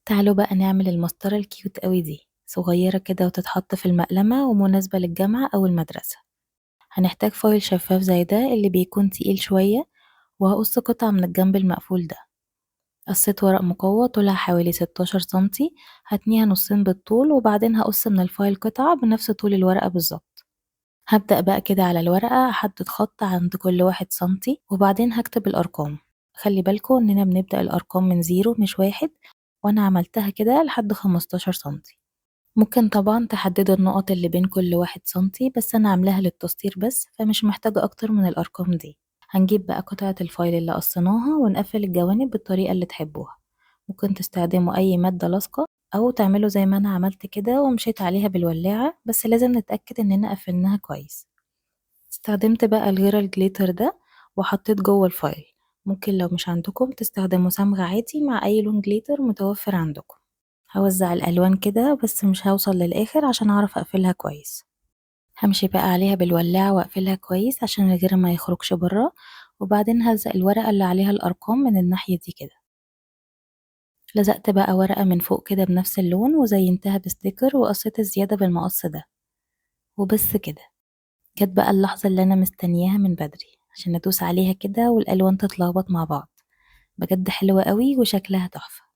تعالوا بقى نعمل المسطرة الكيوت قوي دي، صغيرة كده وتتحط في المقلمة ومناسبة للجامعة أو المدرسة. هنحتاج فويل شفاف زي ده اللي بيكون تقيل شوية، وهقص قطعة من الجنب المقفول ده. قصيت ورق مقوى طولها حوالي 16 سنتي، هتنيها نصين بالطول وبعدين هقص من الفايل قطعة بنفس طول الورقة بالظبط. هبدأ بقى كده على الورقة أحدد خط عند كل 1 سنتي وبعدين هكتب الأرقام. خلي بالكوا إننا بنبدأ الأرقام من 0 مش 1، وأنا عملتها كده لحد 15 سنتي. ممكن طبعا تحددوا النقط اللي بين كل 1 سنتي، بس أنا عاملاها للتسطير بس فمش محتاجة أكتر من الأرقام دي. هنجيب بقى قطعة الفايل اللي قصيناها ونقفل الجوانب بالطريقة اللي تحبوها. ممكن تستخدموا أي مادة لاصقة أو تعملوا زي ما أنا عملت كده ومشيت عليها بالولاعة، بس لازم نتأكد إننا قفلناها كويس. استخدمت بقى الغيرة الجليتر ده وحطيت جوه الفايل. ممكن لو مش عندكم تستخدموا صمغ عادي مع أي لون جليتر متوفر عندكم. هوزع الألوان كده بس مش هوصل للآخر عشان أعرف أقفلها كويس. همشي بقى عليها بالولاعة وأقفلها كويس عشان الغيرة ما يخرجش برا، وبعدين هلزق الورقة اللي عليها الأرقام من الناحية دي كده. لزقت بقى ورقة من فوق كده بنفس اللون وزينتها بستيكر وقصيت الزيادة بالمقص ده. وبس كده، جت بقى اللحظة اللي أنا مستنياها من بدري عشان أدوس عليها كده والألوان تتلخبط مع بعض. بجد حلوة قوي وشكلها تحفة.